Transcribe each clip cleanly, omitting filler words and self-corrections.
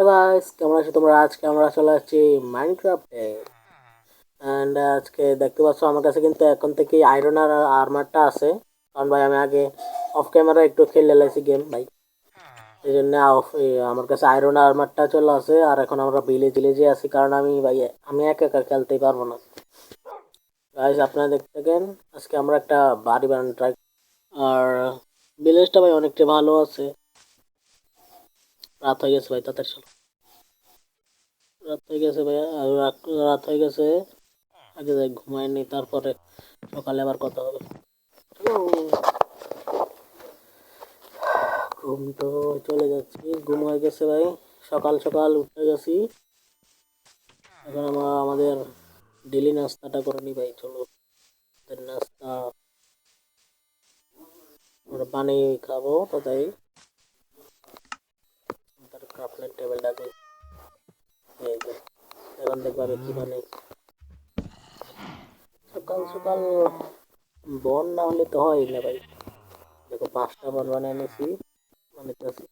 Guys, কেমন আছো তোমরা? আজকে আমরা চলে আসছি মাইনক্রাফটে। অ্যান্ড আজকে দেখতে পাচ্ছ আমার কাছে কিন্তু এখন থেকে আয়রন আর আর্মারটা আছে। কারণ ভাই আমি আগে অফ ক্যামেরা একটু খেলে লাইছি গেম ভাই, এই জন্য আমার কাছে আয়রন আর্মারটা চলে আসে। আর এখন আমরা ভিলেজে আছি, কারণ আমি একা একা খেলতেই পারবো না। গাইস আপনারা দেখতে থাকেন। আজকে আমরা একটা বাড়ি বানানো ট্রাই, আর ভিলেজটা ভাই অনেকটা ভালো আছে। রাত হয়ে গেছে ভাই, তাড়াতাড়ি চলো। রাত হয়ে গেছে ভাই, আর রাত হয়ে গেছে। আগে যাই ঘুমাই নি, তারপরে সকালে আবার কথা হবে। ঘুম তো চলে যাচ্ছি, ঘুম হয়ে গেছে ভাই। সকাল সকাল উঠে গেছি। এখন আমরা আমাদের ডেলি নাস্তাটা করে নি ভাই, চলো। আমাদের নাস্তা আমরা পানি খাবো, তো তাই তার ক্রাফটের টেবিলটা কই? এই যে, এখন দেখবো আমি কি বানাই। সকাল সকাল বন না হলে তো হয় না ভাই। দেখো 5টা বন বানিয়ে নিয়েছি, বানাইতেছি।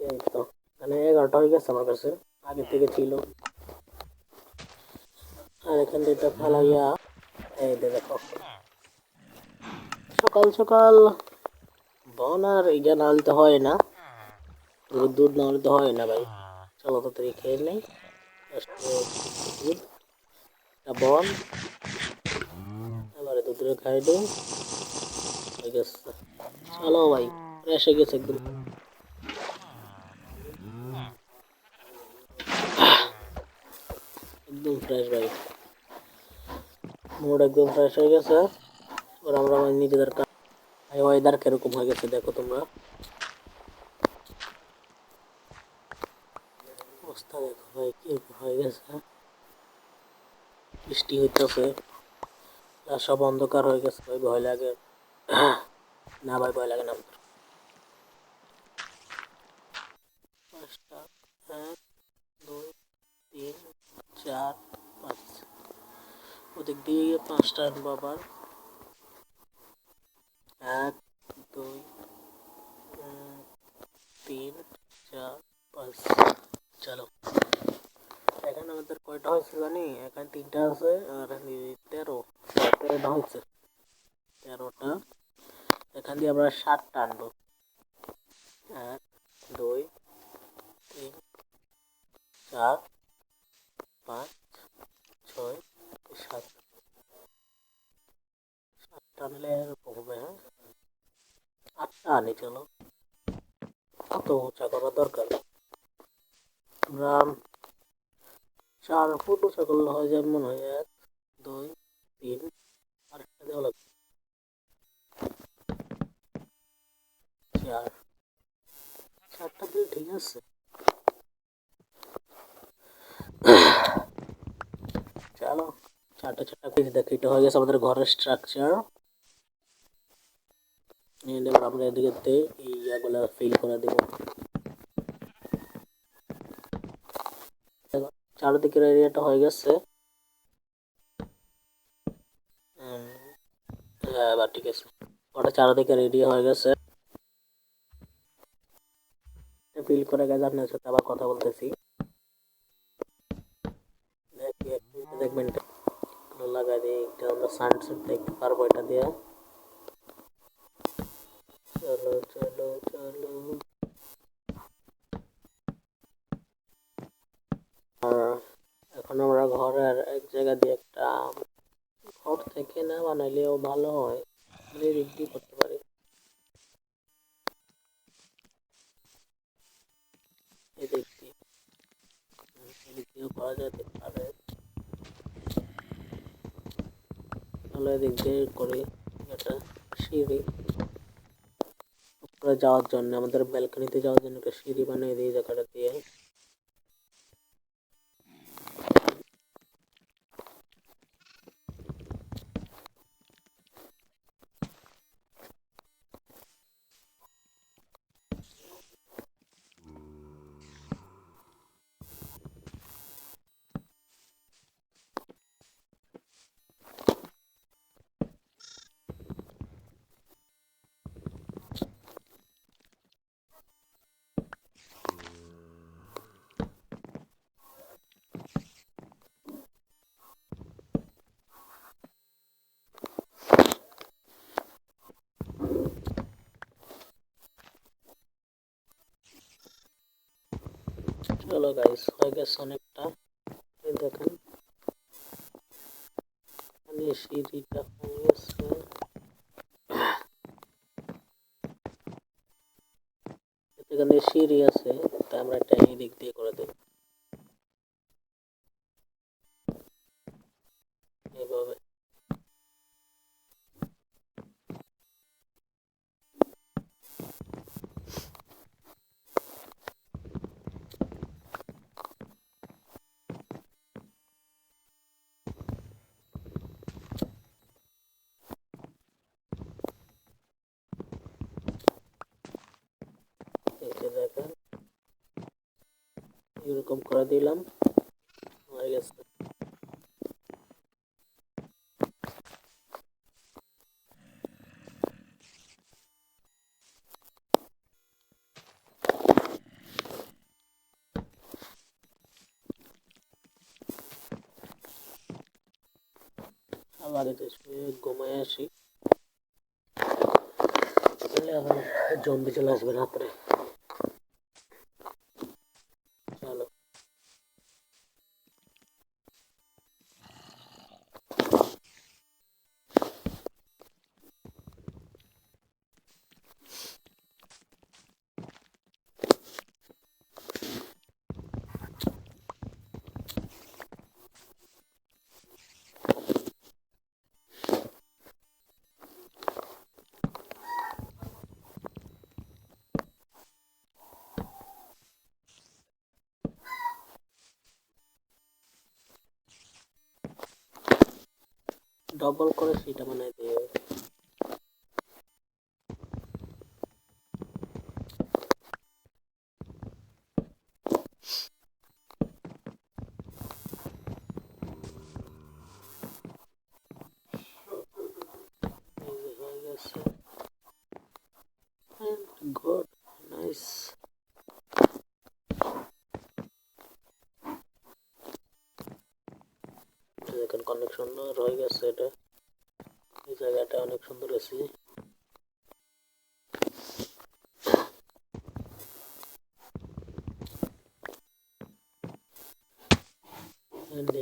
এই তো, মানে 11টা হয়ে গেছে আমার কাছে, আগে থেকে ছিল। আর এখান থেকে এটা ফেলাইয়া, এই যে দেখো, সকাল সকাল বন আর ইয়া না হলে তো হয় না, দুধ না হলে তো হয় না ভাই। চলো তাড়াতাড়ি খেয়ে নেই। দুধ, একটা বন, এবারে দুধ খাই দিই। হয়ে গেছে, চলো ভাই, ফ্রেশ হয়ে গেছে একদম। একদম ফ্রেশ ভাই, মুড একদম ফ্রেশ হয়ে গেছে। এবার আমরা আমাদের নিজেদের ওয়েদার কিরকম হয়ে গেছে দেখো তোমরা, অবস্থা দেখো ভাই কিরকম হয়ে গেছে। বৃষ্টি হইতেছে, সব অন্ধকার হয়ে গেছে ভাই, ভয় লাগে। না ভাই, ভয় লাগে না আমার। 5টা, 1, 2, 3, 4, 5, ওদিক দিয়ে 5টা আনবো আবার। 1, 2, 3, 4, 5, চলো। এখানে আমাদের কয়টা হয়েছে জানি? এখানে 3টা আছে, আর 13টা হয়েছে। 13টা, এখান দিয়ে আমরা 7টা আনবো। 1, 2, 3, 4, 5, 6, 7, 7টা আনলে এরকম হবে। হ্যাঁ, 8টা আনি চলো। কত উঁচা করার দরকার? আমরা 4 ফুট উঁচা করলে হয়ে যাবে মনে হয়। 1, 2, 3, আরেকটা দেওয়া লাগবে। 4, 4টা দিলে ঠিক আছে। চলো, 4টা পেজ দেখো, এটা হয়ে গেছে আমাদের ঘরের স্ট্রাকচার। এবার আমরা এদিকে ইয়াগুলা ফিল করে দেবো। চারদিকের এরিয়াটা হয়ে গেছে। হ্যাঁ, এবার ঠিক আছে, ওটা চারদিকের এরিয়া হয়ে গেছে। ফিল করে গেছে, আপনার সাথে আবার কথা বলতেছি। দেখি এক মিনিটে দেখবেন, লাগাই দিই, এটা আমরা সানসেট দেখতে পারবো এটা দিয়ে। চলো চলো চলো। আর এখন আমরা ঘরের এক জায়গা দিয়ে একটা, ঘর থেকে না বানাইলেও ভালো হয়, এদিক দিয়ে করতে পারি। এদিক দিয়ে, এদিক দিয়েও করা যেতে পারে। তাহলে এদিক দিয়ে করি একটা সিঁড়ি উপরে যাওয়ার জন্য, আমাদের ব্যালকনিতে যাওয়ার জন্য একটা সিঁড়ি বানিয়ে দিই জায়গাটা দিয়ে। চলো গাইস, হয়ে গেছে অনেকটা। এই দেখেন এখানে সিঁড়িটা হয়ে গেছে। এখানে সিঁড়ি আছে, তাই আমরা একটা এই দিক দিয়ে করে দেব এইভাবে। এই যে দেখেন এরকম করে দিলাম, হয়ে গেছে। আবার এতে শুয়ে ঘুমায় আসি, তাহলে আবার জম্বি চলে আসবে রাত্রে। চলো ডবল করে সেটা বানাই দিয়ে। এই যে হয়ে গেছে, গুড, নাইস। দেখেন অনেক সুন্দর হয়ে গেছে এটা, এই জায়গাটা অনেক সুন্দর আছে।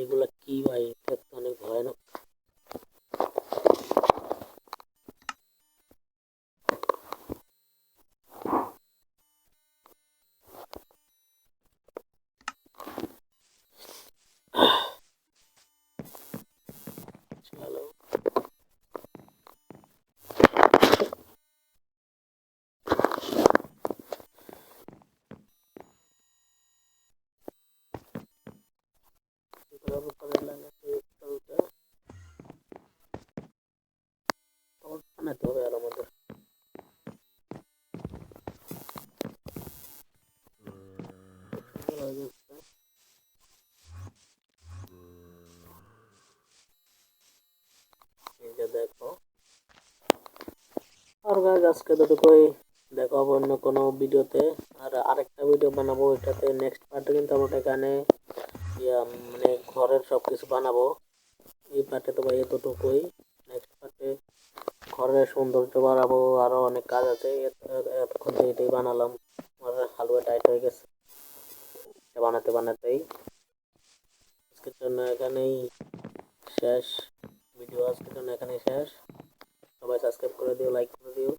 এগুলা কি ভাই, দেখতে অনেক ভয়ানক। চলো এগুলোর উপরে লাগাতে একটা বানাতে হবে আর আমাদের। সুন্দর হয়ে গেছে। এই যে দেখো, আর গাছ আজকে দুটোই দেখাবো অন্য কোনো ভিডিওতে। আর আরেকটা ভিডিও বানাবো, এটাতে নেক্সট পার্টে কিন্তু আমরা এখানে মানে ঘরের সব কিছু বানাবো। এই পার্টে তো ভাই এতটুকুই, নেক্সট পার্টে ঘরের সৌন্দর্য বাড়াবো, আরো অনেক কাজ আছে। এতক্ষণ তো এটাই বানালাম, আমার হালুয়া টাইট হয়ে গেছে এটা বানাতে বানাতেই। আজকের জন্য এখানেই শেষ ভিডিও, আজকের জন্য এখানেই শেষ। সবাই সাবস্ক্রাইব করে দিও, লাইক করে দিও।